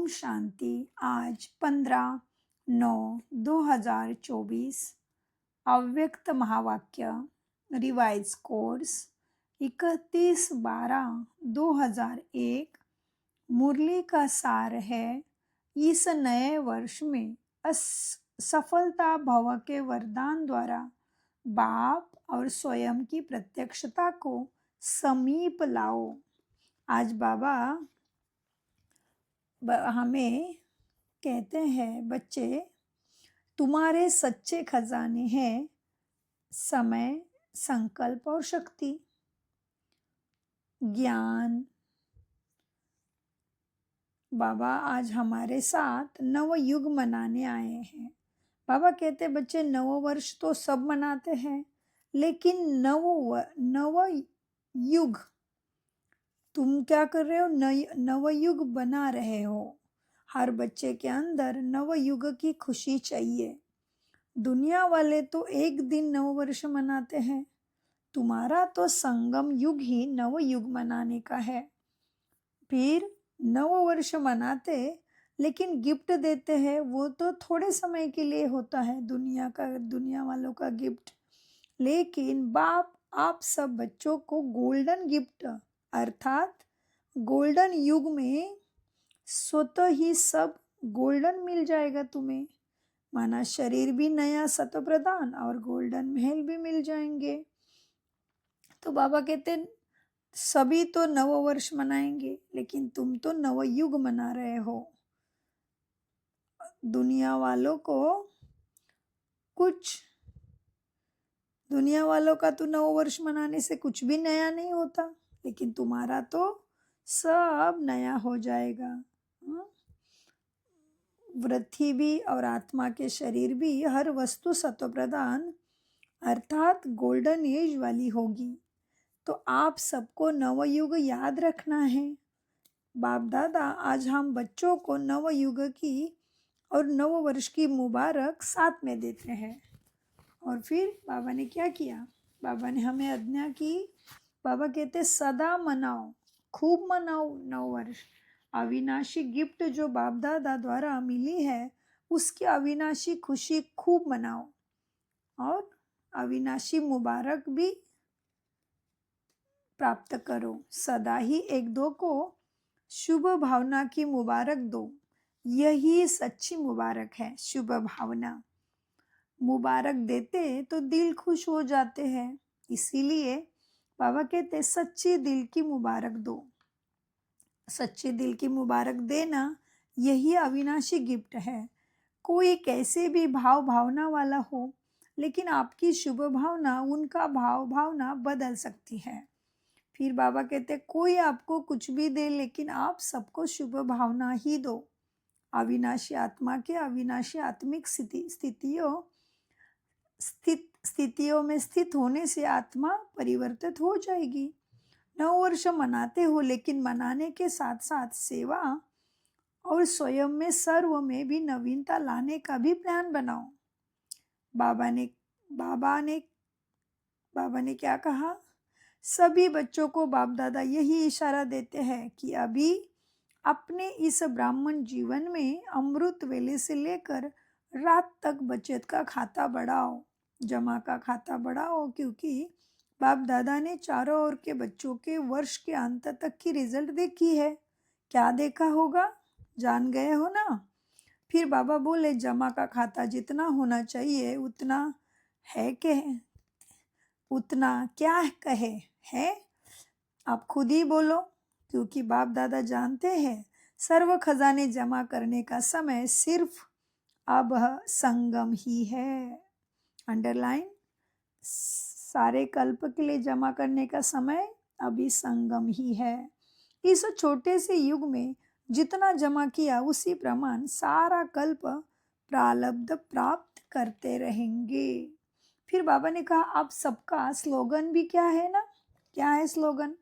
ओम शांति। आज 15/9/2024 अव्यक्त महावाक्य रिवाइज कोर्स 31/12/2001 मुरली का सार है। इस नए वर्ष में सफलता भव के वरदान द्वारा बाप और स्वयं की प्रत्यक्षता को समीप लाओ। आज बाबा हमें कहते हैं, बच्चे तुम्हारे सच्चे खजाने हैं समय, संकल्प और शक्ति, ज्ञान। बाबा आज हमारे साथ नव युग मनाने आए हैं। बाबा कहते बच्चे नव वर्ष तो सब मनाते हैं, लेकिन नव युग तुम क्या कर रहे हो? नव युग बना रहे हो। हर बच्चे के अंदर नव युग की खुशी चाहिए। दुनिया वाले तो एक दिन नव वर्ष मनाते हैं, तुम्हारा तो संगम युग ही नव युग मनाने का है। फिर नव वर्ष मनाते लेकिन गिफ्ट देते हैं, वो तो थोड़े समय के लिए होता है दुनिया वालों का गिफ्ट। लेकिन बाप आप सब बच्चों को गोल्डन गिफ्ट अर्थात गोल्डन युग में स्वतः ही सब गोल्डन मिल जाएगा तुम्हें। माना शरीर भी नया सत्व प्रदान और गोल्डन महल भी मिल जाएंगे। तो बाबा कहते सभी तो नव वर्ष मनाएंगे, लेकिन तुम तो नव युग मना रहे हो। दुनिया वालों का तो नव वर्ष मनाने से कुछ भी नया नहीं होता, लेकिन तुम्हारा तो सब नया हो जाएगा। वृद्धि भी और आत्मा के शरीर भी हर वस्तु सत्व प्रदान अर्थात गोल्डन एज वाली होगी। तो आप सबको नवयुग याद रखना है। बाप दादा आज हम बच्चों को नवयुग की और नव वर्ष की मुबारक साथ में देते हैं। और फिर बाबा ने क्या किया? बाबा ने हमें आज्ञा की। बाबा कहते सदा मनाओ, खूब मनाओ नव वर्ष। अविनाशी गिफ्ट जो बाप दादा द्वारा मिली है, उसकी अविनाशी खुशी खूब मनाओ और अविनाशी मुबारक भी प्राप्त करो। सदा ही एक दो को शुभ भावना की मुबारक दो। यही सच्ची मुबारक है, शुभ भावना। मुबारक देते तो दिल खुश हो जाते हैं, इसीलिए बाबा कहते सच्ची दिल की मुबारक दो। सच्चे दिल की मुबारक देना यही अविनाशी गिफ्ट है। कोई कैसे भी भावना वाला हो, लेकिन आपकी शुभ भावना उनका भावना बदल सकती है। फिर बाबा कहते कोई आपको कुछ भी दे, लेकिन आप सबको शुभ भावना ही दो। अविनाशी आत्मा के अविनाशी आत्मिक स्थितियों में स्थित होने से आत्मा परिवर्तित हो जाएगी। नव वर्ष मनाते हो, लेकिन मनाने के साथ साथ सेवा और स्वयं में सर्व में भी नवीनता लाने का भी प्लान बनाओ। बाबा ने क्या कहा? सभी बच्चों को बाप दादा यही इशारा देते हैं कि अभी अपने इस ब्राह्मण जीवन में अमृत वेले से लेकर रात तक बचत का खाता बढ़ाओ, जमा का खाता बढ़ाओ, क्योंकि बाप दादा ने चारों ओर के बच्चों के वर्ष के अंत तक की रिजल्ट देखी है। क्या देखा होगा? जान गए हो ना। फिर बाबा बोले जमा का खाता जितना होना चाहिए उतना है के उतना क्या कहे है? आप खुद ही बोलो, क्योंकि बाप दादा जानते हैं सर्व खजाने जमा करने का समय सिर्फ अब संगम ही है। अंडरलाइन, सारे कल्प के लिए जमा करने का समय अभी संगम ही है। इस छोटे से युग में जितना जमा किया उसी प्रमाण सारा कल्प प्रारब्ध प्राप्त करते रहेंगे। फिर बाबा ने कहा आप सबका स्लोगन भी क्या है ना? क्या है स्लोगन?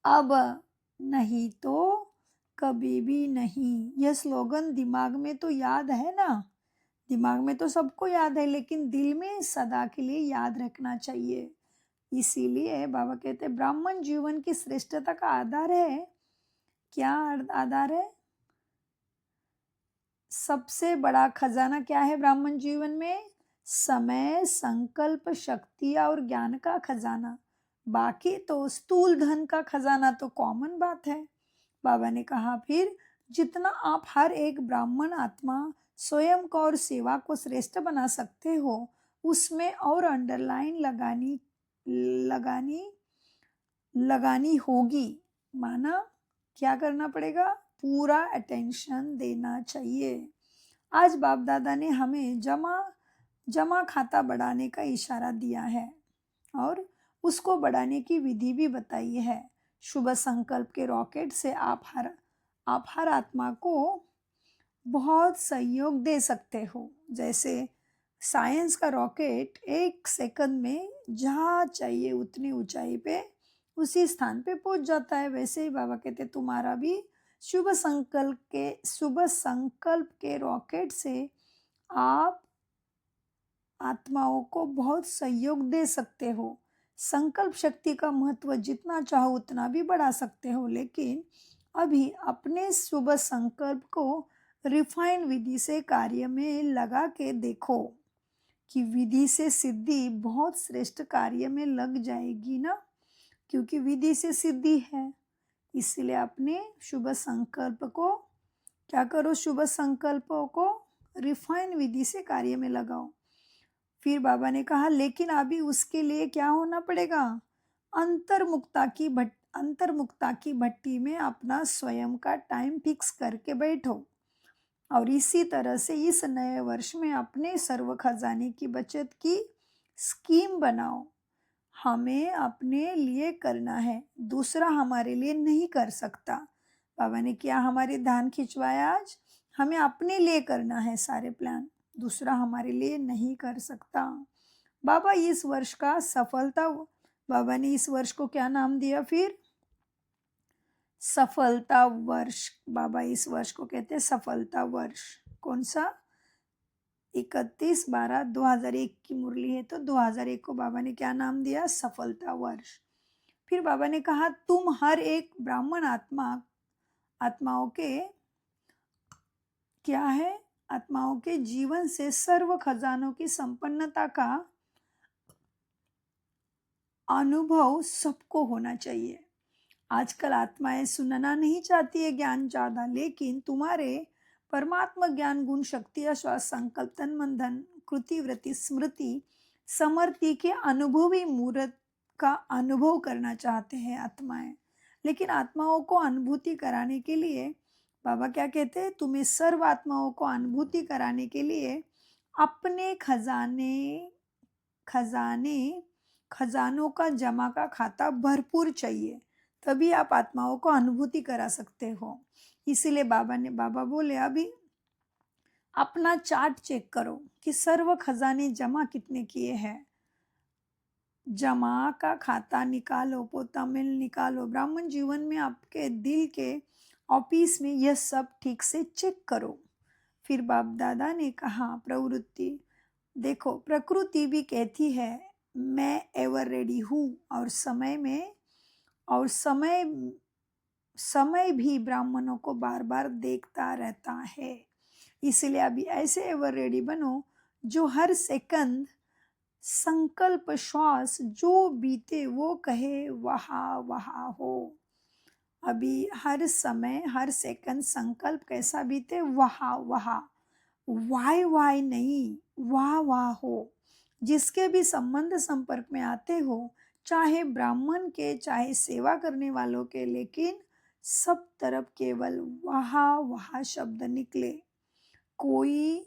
अब नहीं तो कभी भी नहीं। यह स्लोगन दिमाग में तो याद है ना, दिमाग में तो सबको याद है, लेकिन दिल में सदा के लिए याद रखना चाहिए। इसीलिए बाबा कहते ब्राह्मण जीवन की श्रेष्ठता का आधार है। क्या आधार है? सबसे बड़ा खजाना क्या है ब्राह्मण जीवन में? समय, संकल्प, शक्ति और ज्ञान का खजाना। बाकी तो स्थूल धन का खजाना तो कॉमन बात है। बाबा ने कहा फिर जितना आप हर एक ब्राह्मण आत्मा स्वयं को और सेवा को श्रेष्ठ बना सकते हो, उसमें और अंडरलाइन लगानी लगानी होगी। माना क्या करना पड़ेगा? पूरा अटेंशन देना चाहिए। आज बाप दादा ने हमें जमा खाता बढ़ाने का इशारा दिया है और उसको बढ़ाने की विधि भी बताई है। शुभ संकल्प के रॉकेट से आप हर आत्मा को बहुत सहयोग दे सकते हो। जैसे साइंस का रॉकेट 1 सेकंड में जहाँ चाहिए उतनी ऊंचाई पे उसी स्थान पे पहुंच जाता है, वैसे ही बाबा कहते तुम्हारा भी शुभ संकल्प के रॉकेट से आप आत्माओं को बहुत सहयोग दे सकते हो। संकल्प शक्ति का महत्व जितना चाहो उतना भी बढ़ा सकते हो, लेकिन अभी अपने शुभ संकल्प को रिफाइन विधि से कार्य में लगा के देखो कि विधि से सिद्धि बहुत श्रेष्ठ कार्य में लग जाएगी ना, क्योंकि विधि से सिद्धि है। इसलिए अपने शुभ संकल्प को क्या करो? शुभ संकल्पों को रिफाइन विधि से कार्य में लगाओ। फिर बाबा ने कहा लेकिन अभी उसके लिए क्या होना पड़ेगा? अंतर्मुक्ता की भट्टी में अपना स्वयं का टाइम फिक्स करके बैठो और इसी तरह से इस नए वर्ष में अपने सर्व खजाने की बचत की स्कीम बनाओ। हमें अपने लिए करना है, दूसरा हमारे लिए नहीं कर सकता। बाबा ने क्या हमारे ध्यान खिंचवाया आज? हमें अपने लिए करना है सारे प्लान, दूसरा हमारे लिए नहीं कर सकता। बाबा ने इस वर्ष को क्या नाम दिया फिर? सफलता वर्ष। बाबा इस वर्ष को कहते हैं सफलता वर्ष। कौन सा? 31/12/2001 की मुरली है, तो 2001 को बाबा ने क्या नाम दिया? सफलता वर्ष। फिर बाबा ने कहा तुम हर एक ब्राह्मण आत्माओं के क्या है? आत्माओं के जीवन से सर्व खजानों की संपन्नता का अनुभव सबको होना चाहिए। आजकल आत्माएं सुनना नहीं चाहती है ज्ञान ज्यादा, लेकिन तुम्हारे परमात्मा ज्ञान गुण शक्ति श्वास संकल्प तन मन धन कृति वृत्ति स्मृति समर्ति के अनुभवी मूर्त का अनुभव करना चाहते हैं आत्माएं। लेकिन आत्माओं को अनुभूति कराने के लिए बाबा क्या कहते हैं? तुम्हें सर्व आत्माओं को अनुभूति कराने के लिए अपने खजानों का जमा का खाता भरपूर चाहिए, तभी आप आत्माओं को अनुभूति करा सकते हो। इसीलिए बाबा बोले अभी अपना चार्ट चेक करो कि सर्व खजाने जमा कितने किए हैं। जमा का खाता निकालो, पोता मिल निकालो। ब्राह्मण जीवन में आपके दिल के ऑफिस में यह सब ठीक से चेक करो। फिर बाप दादा ने कहा प्रवृत्ति देखो, प्रकृति भी कहती है मैं एवर रेडी हूँ, और समय भी ब्राह्मणों को बार बार देखता रहता है। इसलिए अभी ऐसे एवर रेडी बनो जो हर सेकंड संकल्प श्वास जो बीते वो कहे वहा वहा हो। अभी हर समय हर सेकंड संकल्प कैसा बीते? वहा वहा, वाय नहीं, वाह वाह हो। जिसके भी संबंध संपर्क में आते हो, चाहे ब्राह्मण के चाहे सेवा करने वालों के, लेकिन सब तरफ केवल वहा वहा शब्द निकले। कोई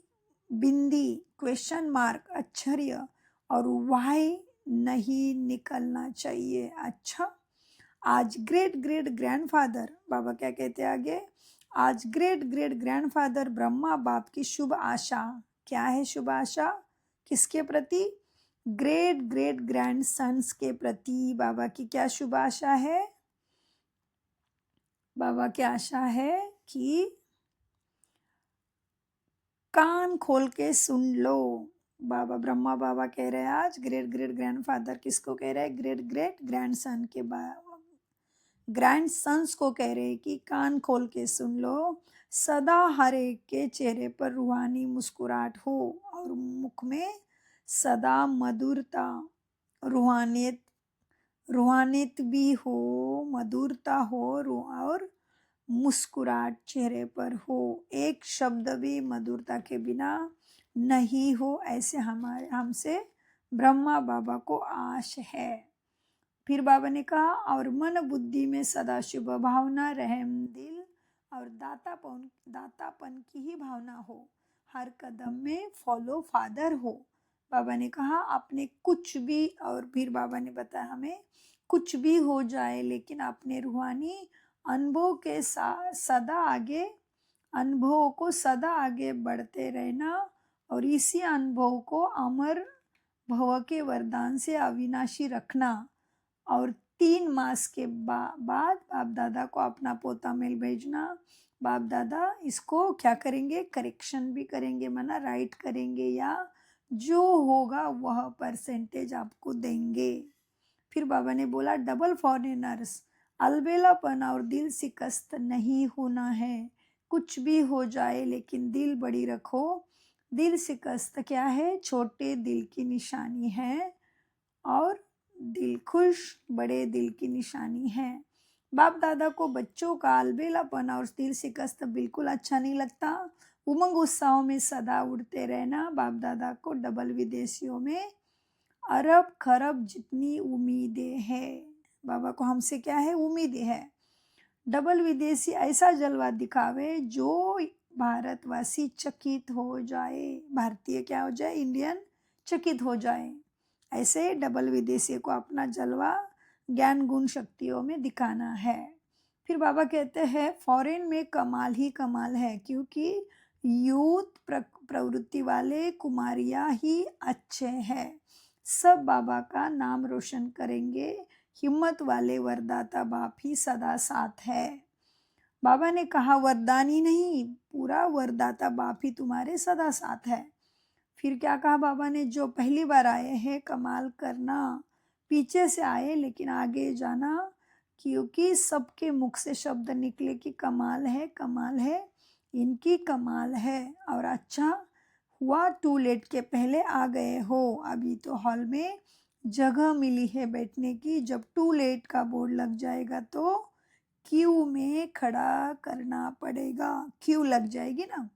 बिंदी क्वेश्चन मार्क आश्चर्य और वाय नहीं निकलना चाहिए। अच्छा, आज ग्रेट ग्रेट ग्रैंडफादर, बाबा क्या कहते हैं आगे? आज ग्रेट ग्रेट ग्रैंडफादर ब्रह्मा बाप की शुभ आशा। क्या है शुभ आशा? किसके प्रति? ग्रेट ग्रेट ग्रैंड सन्स के प्रति बाबा की क्या शुभ आशा है? बाबा की आशा है कि कान खोल के सुन लो। बाबा ब्रह्मा बाबा कह रहे हैं आज ग्रेट ग्रेट ग्रैंडफादर किसको कह रहे हैं? ग्रेट ग्रेट ग्रैंडसन के ग्रैंड सन्स को कह रहे हैं कि कान खोल के सुन लो। सदा हर एक के चेहरे पर रूहानी मुस्कुराहट हो और मुख में सदा मधुरता, रूहानियत रूहानियत भी हो, मधुरता हो और मुस्कुराहट चेहरे पर हो, एक शब्द भी मधुरता के बिना नहीं हो, ऐसे हमसे ब्रह्मा बाबा को आश है। फिर बाबा ने कहा और मन बुद्धि में सदा शुभ भावना, रहम दिल और दातापन की ही भावना हो, हर कदम में फॉलो फादर हो। बाबा ने कहा आपने कुछ भी, और फिर बाबा ने बताया हमें कुछ भी हो जाए लेकिन अपने रूहानी अनुभव के सदा आगे, अनुभव को सदा आगे बढ़ते रहना और इसी अनुभव को अमर भव के वरदान से अविनाशी रखना। और 3 मास के बाद बाप दादा को अपना पोता मेल भेजना। बाप दादा इसको क्या करेंगे, करेक्शन भी करेंगे, माना राइट करेंगे या जो होगा वह परसेंटेज आपको देंगे। फिर बाबा ने बोला डबल फॉरेनर्स, अलबेलापन और दिल शिकस्त नहीं होना है। कुछ भी हो जाए लेकिन दिल बड़ी रखो। दिल शिकस्त क्या है, छोटे दिल की निशानी है और दिल खुश बड़े दिल की निशानी है। बाप दादा को बच्चों का अलबेलापन और दिल शिकस्त बिल्कुल अच्छा नहीं लगता। उमंग उत्साहों में सदा उड़ते रहना। बाप दादा को डबल विदेशियों में अरब खरब जितनी उम्मीदें हैं। बाबा को हमसे क्या है, उम्मीदें है। डबल विदेशी ऐसा जलवा दिखावे जो भारतवासी चकित हो जाए, भारतीय क्या हो जाए, इंडियन चकित हो जाए। ऐसे डबल विदेशी को अपना जलवा ज्ञान गुण शक्तियों में दिखाना है। फिर बाबा कहते हैं फॉरेन में कमाल ही कमाल है, क्योंकि यूथ प्रवृत्ति वाले कुमारियां ही अच्छे हैं। सब बाबा का नाम रोशन करेंगे। हिम्मत वाले वरदाता बाप ही सदा साथ है। बाबा ने कहा वरदान ही नहीं, पूरा वरदाता बाप ही तुम्हारे सदा साथ है। फिर क्या कहा बाबा ने, जो पहली बार आए हैं कमाल करना, पीछे से आए लेकिन आगे जाना, क्योंकि सबके मुख से शब्द निकले कि कमाल है, कमाल है, इनकी कमाल है। और अच्छा हुआ टू लेट के पहले आ गए हो, अभी तो हॉल में जगह मिली है बैठने की। जब टू लेट का बोर्ड लग जाएगा तो क्यू में खड़ा करना पड़ेगा, क्यू लग जाएगी ना।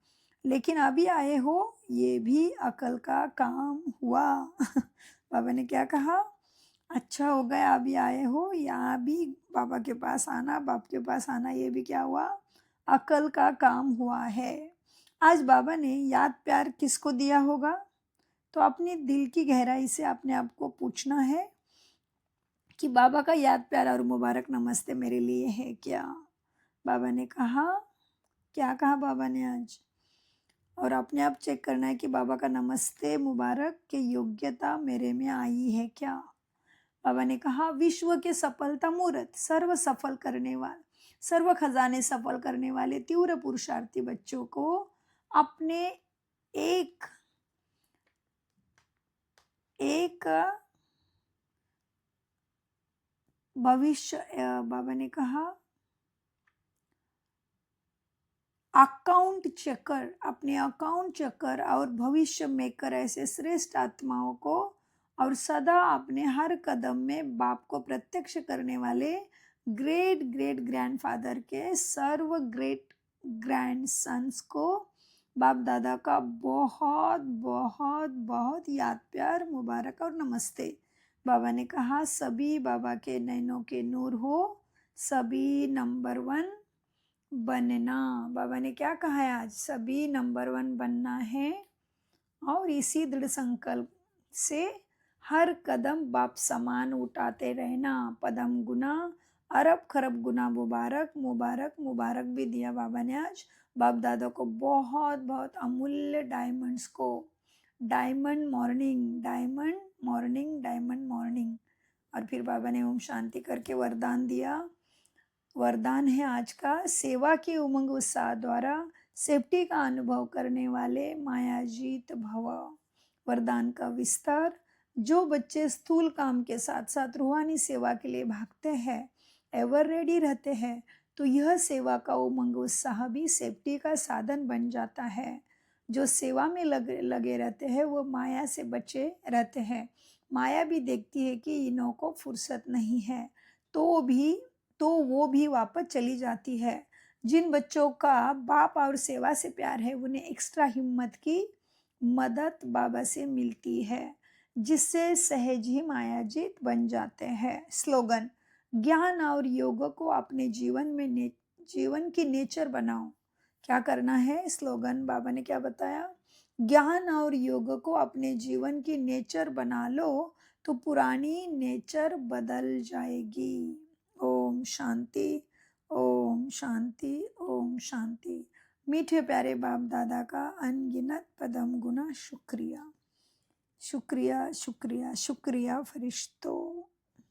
लेकिन अभी आए हो ये भी अकल का काम हुआ। बाबा ने क्या कहा, अच्छा हो गया अभी आए हो, यहाँ भी बाबा के पास आना, बाप के पास आना, ये भी क्या हुआ, अकल का काम हुआ है। आज बाबा ने याद प्यार किसको दिया होगा, तो अपनी दिल की गहराई से अपने आप को पूछना है कि बाबा का याद प्यार और मुबारक नमस्ते मेरे लिए है क्या। बाबा ने कहा, क्या कहा बाबा ने आज, और अपने आप चेक करना है कि बाबा का नमस्ते मुबारक के योग्यता मेरे में आई है क्या। बाबा ने कहा विश्व के सफलता मूर्त, सर्व सफल करने वाले, सर्व खजाने सफल करने वाले तीव्र पुरुषार्थी बच्चों को अपने एक भविष्य, बाबा ने कहा अकाउंट चेकर, अपने अकाउंट चेकर और भविष्य मेकर ऐसे श्रेष्ठ आत्माओं को, और सदा अपने हर कदम में बाप को प्रत्यक्ष करने वाले ग्रेट ग्रेट ग्रैंडफादर के सर्व ग्रेट ग्रैंड सन्स को बाप दादा का बहुत बहुत बहुत याद प्यार मुबारक और नमस्ते। बाबा ने कहा सभी बाबा के नैनों के नूर हो, सभी नंबर 1 बनना। बाबा ने क्या कहा है आज, सभी नंबर 1 बनना है। और इसी दृढ़ संकल्प से हर कदम बाप समान उठाते रहना। पदम गुना अरब खरब गुना मुबारक, मुबारक मुबारक भी दिया बाबा ने आज बाप दादा को बहुत बहुत अमूल्य डायमंड्स को। Diamond morning, diamond morning, diamond morning. और फिर बाबा ने ओम शांति करके वरदान दिया। वरदान है आज का, सेवा के उमंग उत्साह द्वारा सेफ्टी का अनुभव करने वाले मायाजीत भव। वरदान का विस्तार, जो बच्चे स्थूल काम के साथ साथ रूहानी सेवा के लिए भागते हैं, एवर रेडी रहते हैं, तो यह सेवा का उमंग उत्साह भी सेफ्टी का साधन बन जाता है। जो सेवा में लगे रहते हैं वो माया से बचे रहते हैं। माया भी देखती है कि इन्हों को फुर्सत नहीं है, तो वो भी वापस चली जाती है। जिन बच्चों का बाप और सेवा से प्यार है उन्हें एक्स्ट्रा हिम्मत की मदद बाबा से मिलती है, जिससे सहज ही मायाजीत बन जाते हैं। स्लोगन: ज्ञान और योग को अपने जीवन की नेचर बनाओ। क्या करना है? स्लोगन बाबा ने क्या बताया? ज्ञान और योग को अपने जीवन की नेचर बना लो तो पुरानी नेचर बदल जाएगी। ओम शांति, ओम शांति, ओम शांति। मीठे प्यारे बाप दादा का अनगिनत पदम गुना शुक्रिया, शुक्रिया, शुक्रिया, शुक्रिया फरिश्तों।